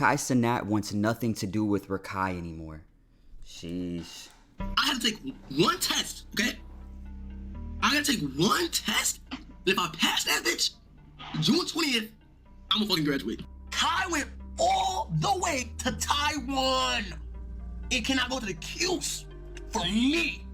Kai Cenat wants nothing to do with Rakai anymore. Sheesh. I have to take one test, okay? I gotta take one test. And if I pass that bitch, June 20th, I'm gonna fucking graduate. Kai went all the way to Taiwan. It cannot go to the Qs for me.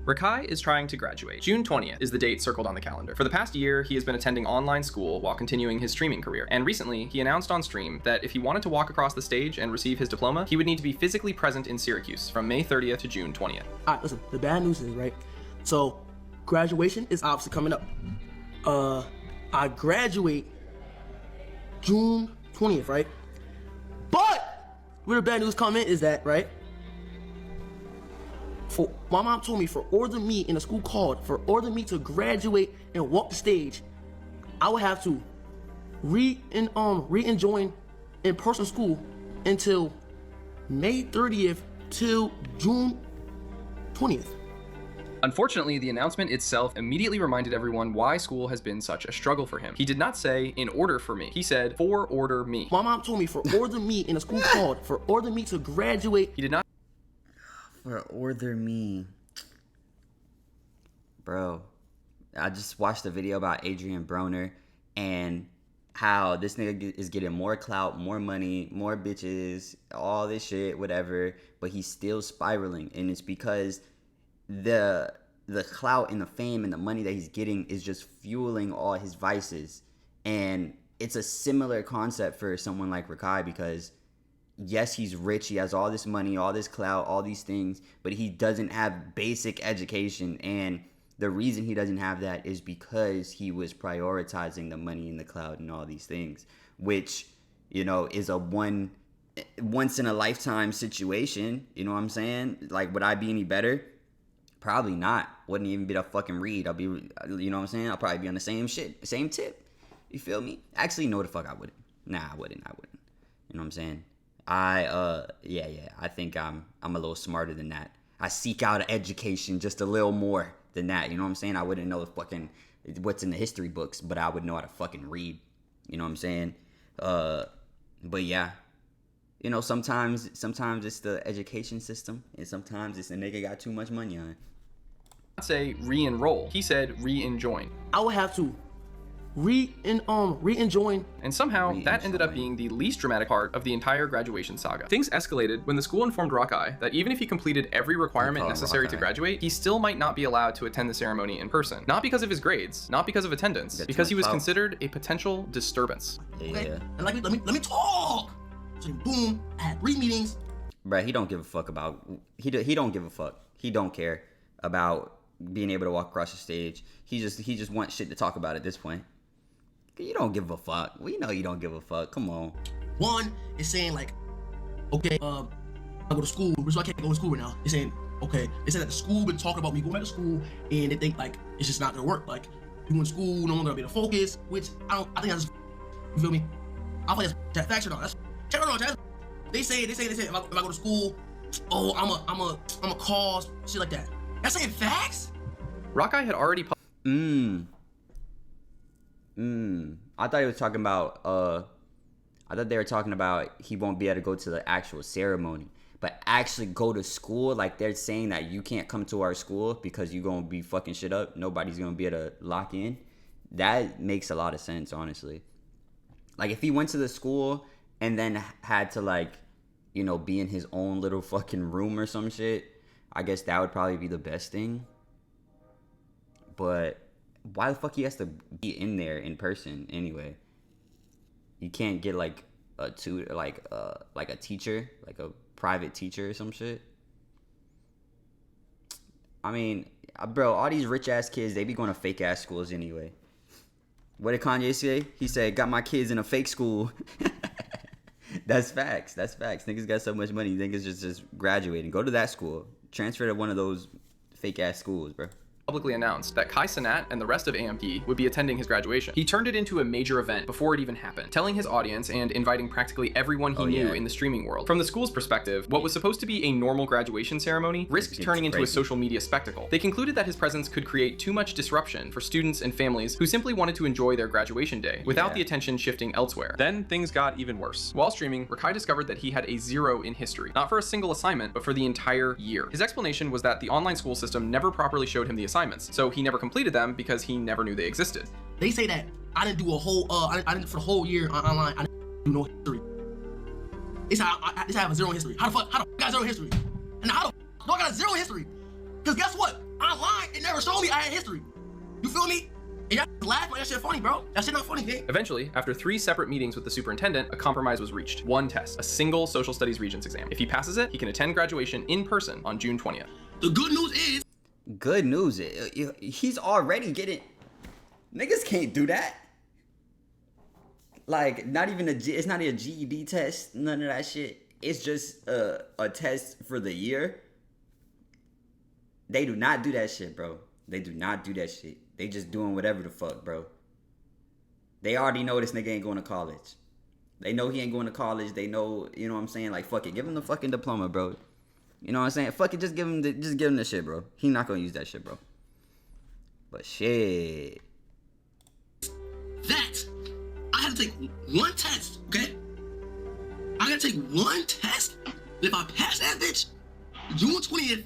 Rakai is trying to graduate. June 20th is the date circled on the calendar. For the past year, he has been attending online school while continuing his streaming career. And recently, he announced on stream that if he wanted to walk across the stage and receive his diploma, he would need to be physically present in Syracuse from May 30th to June 20th. All right, listen, the bad news is, right? So, graduation is obviously coming up. I graduate June 20th, right? But where the bad news come in is that, right? My mom told me for order me in a school called for order me to graduate and walk the stage, I would have to re-enjoin in-person school until May 30th till June 20th. Unfortunately, the announcement itself immediately reminded everyone why school has been such a struggle for him. He did not say, in order for me. He said, for order me. My mom told me for order me in a school called for order me to graduate. He did not. For order me. Bro, I just watched a video about Adrian Broner and how this nigga is getting more clout, more money, more bitches, all this shit, whatever, but he's still spiraling. And it's because the clout and the fame and the money that he's getting is just fueling all his vices. And it's a similar concept for someone like Rakai because yes, he's rich, he has all this money, all this clout, all these things, but he doesn't have basic education. And the reason he doesn't have that is because he was prioritizing the money and the clout and all these things, which, you know, is a once in a lifetime situation. You know what I'm saying? Like, would I be any better? Probably not. Wouldn't even be a fucking read. I'll be, you know what I'm saying? I'll probably be on the same shit, same tip. You feel me? Actually, no, the fuck I wouldn't. Nah, I wouldn't. You know what I'm saying? Yeah. I think I'm a little smarter than that. I seek out education just a little more than that. You know what I'm saying? I wouldn't know fucking what's in the history books, but I would know how to fucking read. You know what I'm saying? But yeah, you know, sometimes it's the education system, and sometimes it's the nigga got too much money on it. Say re-enroll. He said re-enjoin. I would have to re-enjoin. And somehow that ended up being the least dramatic part of the entire graduation saga. Things escalated when the school informed Rakai that even if he completed every requirement necessary to graduate, he still might not be allowed to attend the ceremony in person. Not because of his grades, not because of attendance, because he was considered a potential disturbance. Yeah. Okay? And let me talk. So boom, I had 3 meetings. Bruh, he don't give a fuck about, he don't give a fuck. He don't care about being able to walk across the stage. He just wants shit to talk about at this point. You don't give a fuck. We know you don't give a fuck. Come on. One is saying like, okay, I go to school, so I can't go to school right now. They're saying, okay, they said that the school been talking about me going back to school, and they think like it's just not gonna work. Like, you in school, no one's gonna be able to focus. Which I think that's, you feel me? I think that's facts or not. That's check it out. They say if I go to school, oh, I'm a cause shit like that. That's saying facts. Rakai had already. I thought he was talking about, I thought they were talking about he won't be able to go to the actual ceremony, but actually go to school. Like, they're saying that you can't come to our school because you're going to be fucking shit up. Nobody's going to be able to lock in. That makes a lot of sense, honestly. Like, if he went to the school and then had to, like, you know, be in his own little fucking room or some shit, I guess that would probably be the best thing. But why the fuck he has to be in there in person anyway? You can't get like a tutor, like a teacher, like a private teacher or some shit. I mean, bro, all these rich ass kids, they be going to fake ass schools anyway. What did Kanye say? He said, "Got my kids in a fake school." That's facts. Niggas got so much money. Niggas just graduating. Go to that school. Transfer to one of those fake ass schools, bro. publicly announced that Kai Cenat and the rest of AMP would be attending his graduation. He turned it into a major event before it even happened, telling his audience and inviting practically everyone he knew in the streaming world. From the school's perspective, what was supposed to be a normal graduation ceremony risked turning into a social media spectacle. They concluded that his presence could create too much disruption for students and families who simply wanted to enjoy their graduation day without the attention shifting elsewhere. Then things got even worse. While streaming, Rakai discovered that he had a 0 in history, not for a single assignment, but for the entire year. His explanation was that the online school system never properly showed him the assignments, so he never completed them because he never knew they existed. They say that I didn't do a whole, I didn't for the whole year online, I didn't do no history. It's how I have a 0 in history. How the fuck I got 0 in history? And how the fuck do I got a 0 in history? Because guess what? Online, it never showed me I had history. You feel me? And y'all laugh like that shit funny, bro. That shit not funny, man. Eventually, after 3 separate meetings with the superintendent, a compromise was reached. One test, a single social studies regents exam. If he passes it, he can attend graduation in person on June 20th. The good news is... Good news, he's already getting... Niggas can't do that. Like, not even it's not a GED test, none of that shit. It's just a test for the year. They do not do that shit, bro. They do not do that shit. They just doing whatever the fuck, bro. They already know this nigga ain't going to college. They know he ain't going to college. They know, you know what I'm saying? Like, fuck it. Give him the fucking diploma, bro. You know what I'm saying? Fuck it. Just give him the shit, bro. He not going to use that shit, bro. But shit. That I had to take one test, okay? I gotta take one test. And if I pass that bitch, June 20th,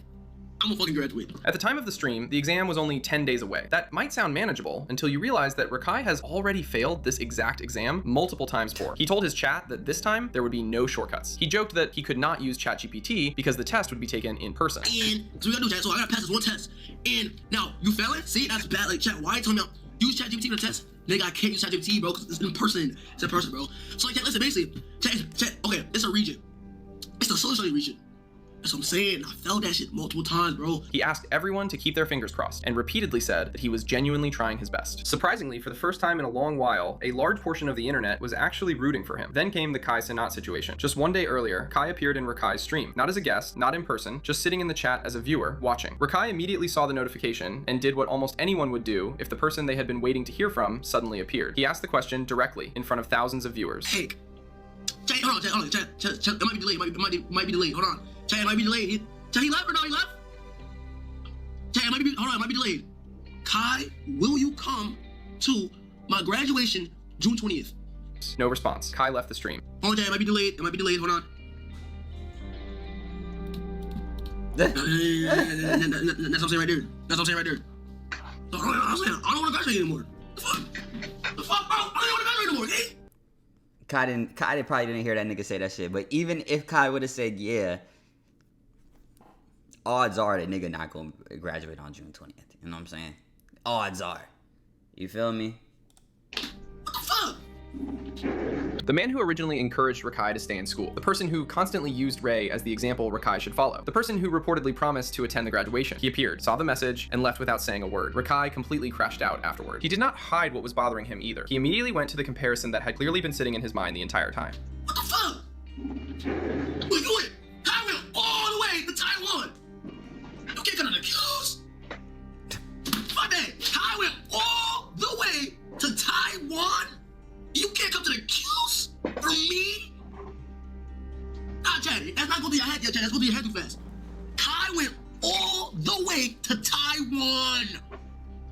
I'm gonna fucking graduate. At the time of the stream, the exam was only 10 days away. That might sound manageable until you realize that Rakai has already failed this exact exam multiple times before. He told his chat that this time there would be no shortcuts. He joked that he could not use ChatGPT because the test would be taken in person. And so we gotta do that. So I gotta pass this one test. And now you fail it? See, that's bad. Like, chat, why are you telling me use ChatGPT for the test? Nigga, I can't use ChatGPT, bro, because it's in person. It's in person, bro. So like, listen, basically, chat, okay, it's a region. It's the social studies region. That's what I'm saying. I failed that shit multiple times, bro. He asked everyone to keep their fingers crossed and repeatedly said that he was genuinely trying his best. Surprisingly, for the first time in a long while, a large portion of the internet was actually rooting for him. Then came the Kai Cenat situation. Just one day earlier, Kai appeared in Rakai's stream, not as a guest, not in person, just sitting in the chat as a viewer, watching. Rakai immediately saw the notification and did what almost anyone would do if the person they had been waiting to hear from suddenly appeared. He asked the question directly in front of thousands of viewers. Hey, chat, hold on, chat, it might be delayed, it might be delayed, hold on. Chat, it might be delayed. Chat, he left or no, he left? Chat, it might be delayed. Kai, will you come to my graduation June 20th? No response. Kai left the stream. Hold on, chat, it might be delayed, hold on. That's what I'm saying right there. So, I don't want to graduate anymore. The fuck, bro? I don't want to graduate anymore, okay? Kai probably didn't hear that nigga say that shit. But even if Kai would have said yeah, odds are that nigga not gonna graduate on June 20th. You know what I'm saying? Odds are. You feel me? What the fuck? The man who originally encouraged Rakai to stay in school. The person who constantly used Ray as the example Rakai should follow. The person who reportedly promised to attend the graduation. He appeared, saw the message, and left without saying a word. Rakai completely crashed out afterward. He did not hide what was bothering him either. He immediately went to the comparison that had clearly been sitting in his mind the entire time. What the fuck? Wait. Kai went all the way to Taiwan. You can't come to the Q's. Fuck that. Kai went all the way to Taiwan. You can't come to the Q's for me? Nah, Chad, that's not going to be your head yet, Chad. That's going to be your head too fast. Kai went all the way to Taiwan.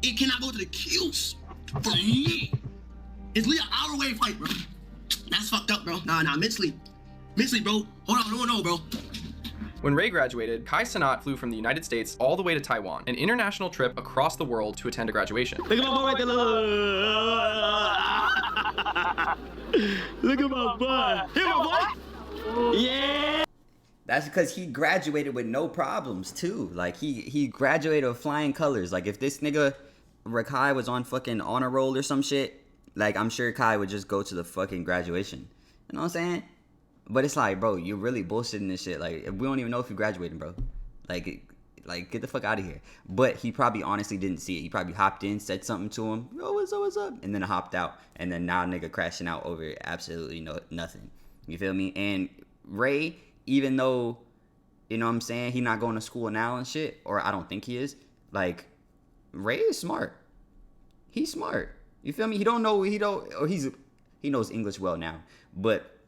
It cannot go to the Q's for me. It's literally an hour-away flight, bro. That's fucked up, bro. Nah, mentally, bro. Hold on, bro. When Ray graduated, Kai Cenat flew from the United States all the way to Taiwan, an international trip across the world to attend a graduation. Look at my boy right there. Look at my boy. Here, my boy. Yeah. That's because he graduated with no problems too. Like he graduated with flying colors. Like if this nigga Rakai was on fucking honor roll or some shit, like I'm sure Kai would just go to the fucking graduation. You know what I'm saying? But it's like, bro, you're really bullshitting this shit. Like, we don't even know if you graduated, bro. Like, get the fuck out of here. But he probably honestly didn't see it. He probably hopped in, said something to him. Oh, what's up? And then hopped out. And then now nigga crashing out over absolutely nothing. You feel me? And Ray, even though, you know what I'm saying, he not going to school now and shit, or I don't think he is, like, Ray is smart. He's smart. You feel me? He knows English well now, but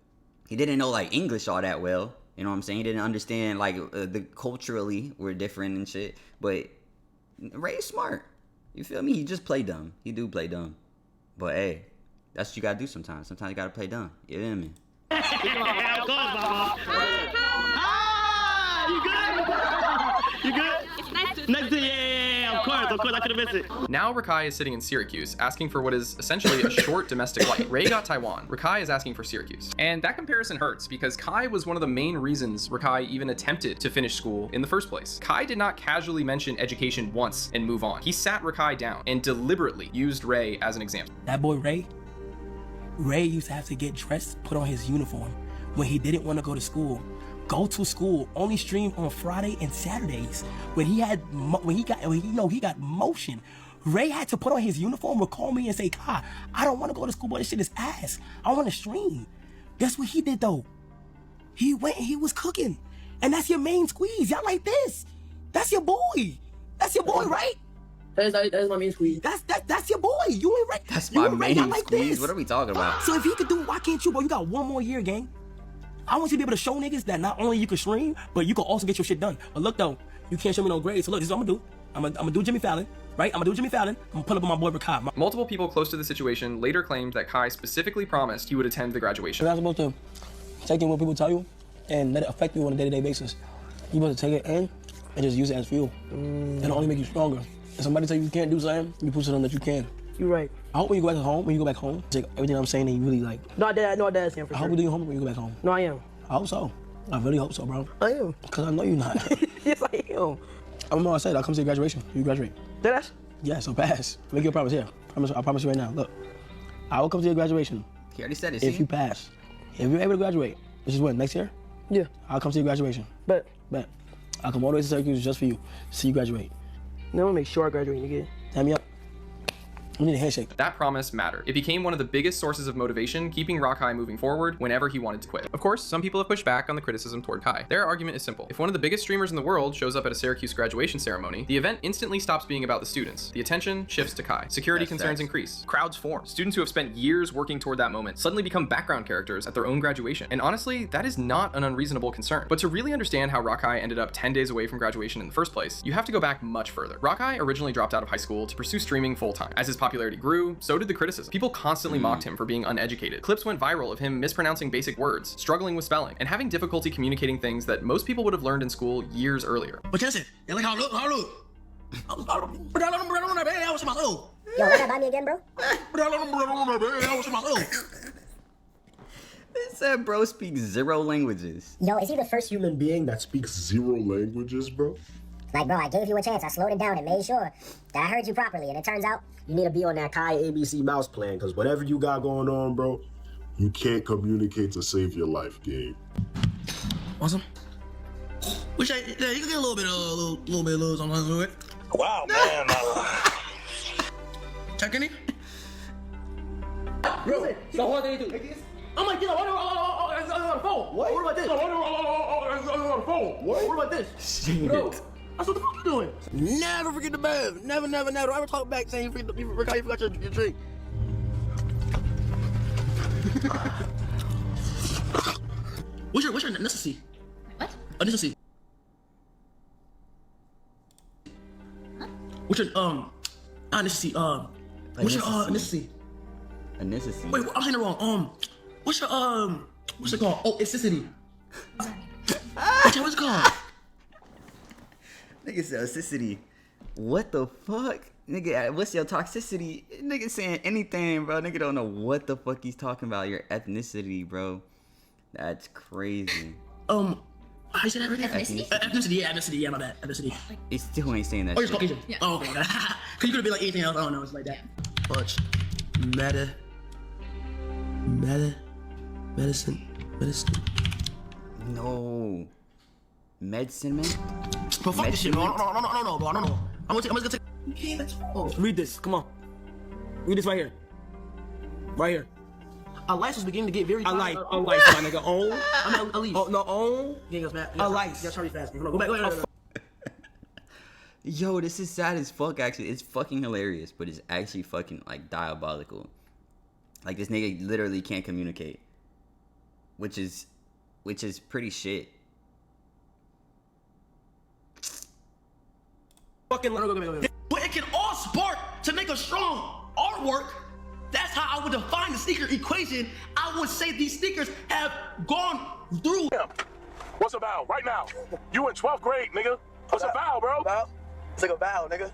he didn't know like English all that well. You know what I'm saying? He didn't understand like the culturally we're different and shit. But Ray is smart. You feel me? He just play dumb. He do play dumb. But hey, that's what you gotta do sometimes. Sometimes you gotta play dumb. You feel me? You good? It's nice to Next day, yeah, of course, I could've missed it. Now Rakai is sitting in Syracuse, asking for what is essentially a short domestic flight. Ray got Taiwan. Rakai is asking for Syracuse. And that comparison hurts because Kai was one of the main reasons Rakai even attempted to finish school in the first place. Kai did not casually mention education once and move on. He sat Rakai down and deliberately used Ray as an example. That boy Ray used to have to get dressed, put on his uniform when he didn't want to go to school. Go to school, only stream on Friday and Saturdays. When he got motion, Ray had to put on his uniform, would call me and say, Kai, I don't want to go to school, but this shit is ass. I want to stream. Guess what he did though? He went and he was cooking. And that's your main squeeze. Y'all like this. That's your boy. That's your boy, right? That is my main squeeze. That's your boy. You ain't right. That's my main squeeze. What are we talking about? So if he could do it, why can't you, bro? You got one more year, gang. I want you to be able to show niggas that not only you can stream, but you can also get your shit done. But look though, you can't show me no grades. So look, this is what I'm gonna do. I'm gonna do Jimmy Fallon, right? I'm gonna do Jimmy Fallon. I'm gonna pull up on my boy Rakai. Multiple people close to the situation later claimed that Kai specifically promised he would attend the graduation. You're not supposed to take in what people tell you and let it affect you on a day-to-day basis. You're supposed to take it in and just use it as fuel. It'll only make you stronger. If somebody tell you can't do something, you prove to them that you can. You're right. I hope when you go back home, take everything I'm saying and you really like. No, I did for sure. I hope you do your homework when you go back home. No, I am. I hope so. I really hope so, bro. I am. Cause I know you're not. Yes, I am. I remember I said I'll come to your graduation. You graduate. Did I? Yeah, so pass. Make you a promise here. I promise you right now. Look, I will come to your graduation. He already said it. If you pass. If you're able to graduate, which is when? Next year? Yeah. I'll come to your graduation. Bet. I'll come all the way to Syracuse just for you. See you graduate. Now I'm gonna make sure I graduate again. Hand me up. We need a handshake. That promise mattered. It became one of the biggest sources of motivation, keeping Rakai moving forward whenever he wanted to quit. Of course, some people have pushed back on the criticism toward Kai. Their argument is simple. If one of the biggest streamers in the world shows up at a Syracuse graduation ceremony, the event instantly stops being about the students. The attention shifts to Kai. Security concerns increase. Crowds form. Students who have spent years working toward that moment suddenly become background characters at their own graduation. And honestly, that is not an unreasonable concern. But to really understand how Rakai ended up 10 days away from graduation in the first place, you have to go back much further. Rakai originally dropped out of high school to pursue streaming full-time. As his popularity grew, so did the criticism. People constantly mocked him for being uneducated. Clips went viral of him mispronouncing basic words, struggling with spelling, and having difficulty communicating things that most people would have learned in school years earlier. But listen, like how look. I was my soul. Yo, run that by me again, bro? They said bro speaks 0 languages. Yo, is he the first Human being that speaks 0 languages, bro? Like, bro, I gave you a chance. I slowed it down and made sure that I heard you properly. And it turns out You need to be on that Kai ABC mouse plan, because whatever you got going on, bro, you can't communicate to save your life, game. Awesome. Which you can get a little bit of something to it. Wow, man. Check any? Bro, so what did he do? I'm like, on the phone. What about this? On the phone. What about this? Bro, that's what the fuck you doing? Never forget the bath. Never. Don't ever talk back saying you forgot your drink. What's your necessity? What? A necessity. What's your necessity? What's your necessity? A necessity. Wait, I'm saying it wrong. What's your what's it called? Oh, necessity. What's it called? Nigga said toxicity. What the fuck? Nigga, what's your toxicity? Nigga saying anything, bro. Nigga don't know what the fuck he's talking about. Your ethnicity, bro. That's crazy. How you say that right now? Ethnicity? Ethnicity, yeah, my bad. Ethnicity. He still ain't saying that Oh, shit. you're Caucasian? Yeah. Oh, okay. Cause you could've been like anything else. I don't know, it's like that. Fudge. Medicine. No. Medicine, man? But fuck this shit, bro. No, bro. I don't know. I'm just gonna take. Yeah, that's all. Read this. Come on. Read this right here. Right here. Our life was beginning to get very. A life, my nigga. Own. I'm a leaf. Oh no, own. Yeah, goes back. A life. Yeah, sorry, fast. Go back. Yo, this is sad as fuck, actually. It's fucking hilarious, but it's actually fucking, like, diabolical. Like, this nigga literally can't communicate. Which is pretty shit. Fucking But it can all spark to make a strong artwork. That's how I would define the sneaker equation. I would say these sneakers have gone through. What's a vowel? Right now. You in 12th grade, nigga. What's a vowel, bro? Vowel? It's like a vowel, nigga.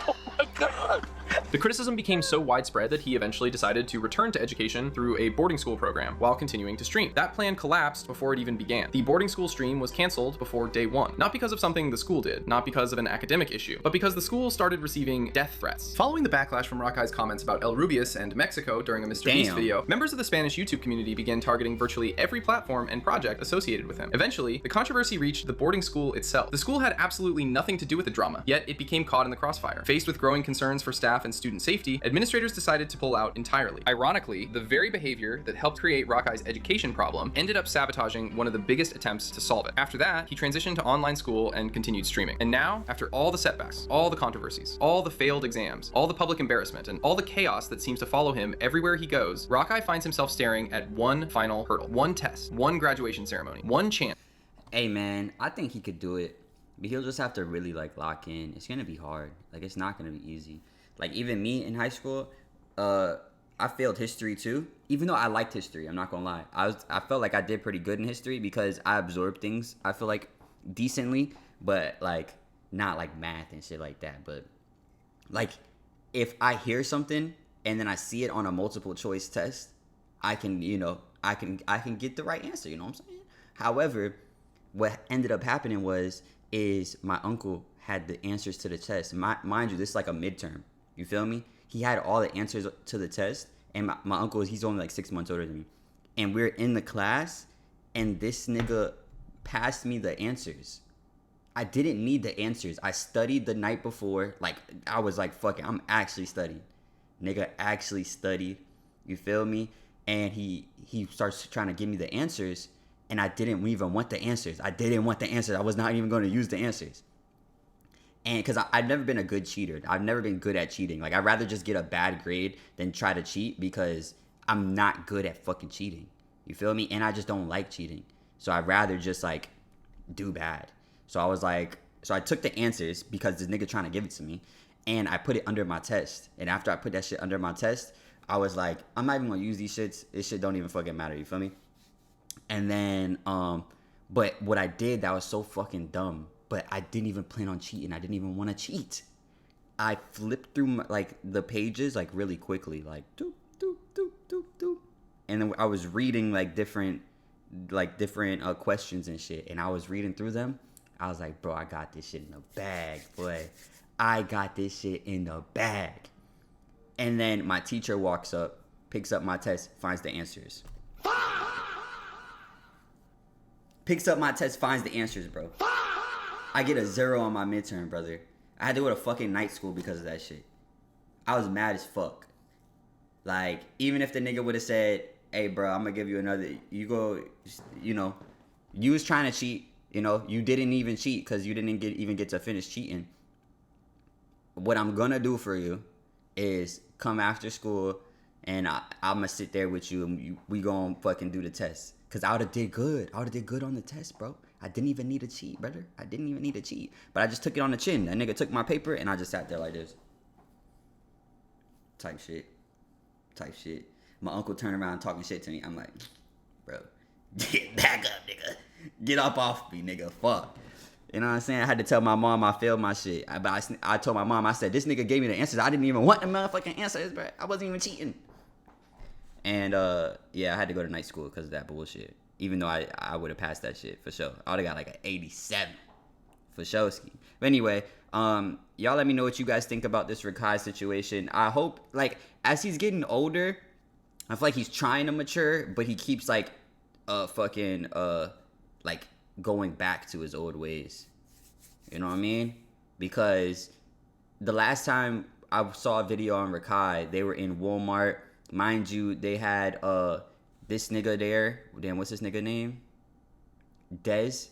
Oh my God. The criticism became so widespread that he eventually decided to return to education through a boarding school program while continuing to stream. That plan collapsed before it even began. The boarding school stream was canceled before day one, not because of something the school did, not because of an academic issue, but because the school started receiving death threats. Following the backlash from Rakai's comments about El Rubius and Mexico during a Mr. Beast video, members of the Spanish YouTube community began targeting virtually every platform and project associated with him. Eventually, the controversy reached the boarding school itself. The school had absolutely nothing to do with the drama, yet it became caught in the crossfire. Faced with growing concerns for staff and student safety, administrators decided to pull out entirely. Ironically, the very behavior that helped create Rakai's education problem ended up sabotaging one of the biggest attempts to solve it. After that, he transitioned to online school and continued streaming. And now, after all the setbacks, all the controversies, all the failed exams, all the public embarrassment, and all the chaos that seems to follow him everywhere he goes, Rakai finds himself staring at one final hurdle, one test, one graduation ceremony, one chance. Hey, man, I think he could do it. But he'll just have to really, like, lock in. It's going to be hard. Like, it's not going to be easy. Like, even me in high school, I failed history too. Even though I liked history, I'm not gonna lie. I felt like I did pretty good in history because I absorbed things, I feel like, decently. But, like, not, like, math and shit like that. But, like, if I hear something and then I see it on a multiple choice test, I can, you know, I can get the right answer, you know what I'm saying? However, what ended up happening is my uncle had the answers to the test. Mind you, this is like a midterm. You feel me? He had all the answers to the test, and my uncle, he's only like 6 months older than me. And we're in the class, and this nigga passed me the answers. I didn't need the answers. I studied the night before. Like, I was like, fuck it, I'm actually studying. Nigga actually studied. You feel me? And he starts trying to give me the answers, and I didn't even want the answers. I didn't want the answers. I was not even going to use the answers. And because I've never been a good cheater. I've never been good at cheating. Like, I'd rather just get a bad grade than try to cheat because I'm not good at fucking cheating. You feel me? And I just don't like cheating. So I'd rather just, like, do bad. So I was like, so I took the answers because this nigga trying to give it to me. And I put it under my test. And after I put that shit under my test, I was like, I'm not even going to use these shits. This shit don't even fucking matter. You feel me? And then, but what I did that was so fucking dumb. But I didn't even plan on cheating. I didn't even want to cheat. I flipped through the pages like really quickly, like doop doop doop doop doop, and then I was reading like different questions and shit. And I was reading through them. I was like, bro, I got this shit in the bag, boy. I got this shit in the bag. And then my teacher walks up, picks up my test, finds the answers. Picks up my test, finds the answers, bro. I get a 0 on my midterm, brother. I had to go to fucking night school because of that shit. I was mad as fuck. Like, even if the nigga would have said, hey, bro, I'm going to give you another, you go, you know, you was trying to cheat, you know, you didn't even cheat because you didn't even get to finish cheating. What I'm going to do for you is come after school and I'm going to sit there with you and we going to fucking do the test. Because I would have did good. I would have did good on the test, bro. I didn't even need to cheat, brother. I didn't even need to cheat. But I just took it on the chin. That nigga took my paper and I just sat there like this. Type shit. My uncle turned around talking shit to me. I'm like, bro, get back up, nigga. Get up off me, nigga. Fuck. You know what I'm saying? I had to tell my mom I failed my shit. I told my mom, I said, this nigga gave me the answers. I didn't even want the motherfucking answers, bro. I wasn't even cheating. And, yeah, I had to go to night school because of that bullshit. Even though I would have passed that shit for sure. I would have got like an 87 for sure. But anyway, y'all let me know what you guys think about this Rakai situation. I hope, like, as he's getting older, I feel like he's trying to mature, but he keeps like like going back to his old ways. You know what I mean? Because the last time I saw a video on Rakai, they were in Walmart. Mind you, they had this nigga there. Damn, what's this nigga name? Dez.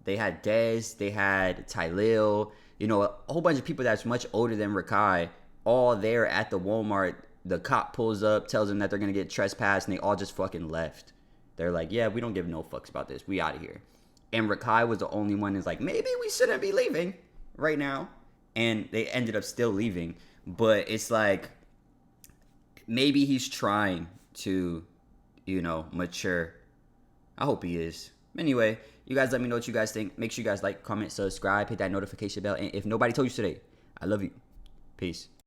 They had Dez. They had Tylil. You know, a whole bunch of people that's much older than Rakai. All there at the Walmart. The cop pulls up, tells them that they're gonna get trespassed, and they all just fucking left. They're like, yeah, we don't give no fucks about this. We out of here. And Rakai was the only one who's like, maybe we shouldn't be leaving right now. And they ended up still leaving. But it's like, maybe he's trying to, you know, mature. I hope he is. Anyway, you guys let me know what you guys think. Make sure you guys like, comment, subscribe, hit that notification bell. And if nobody told you today, I love you. Peace.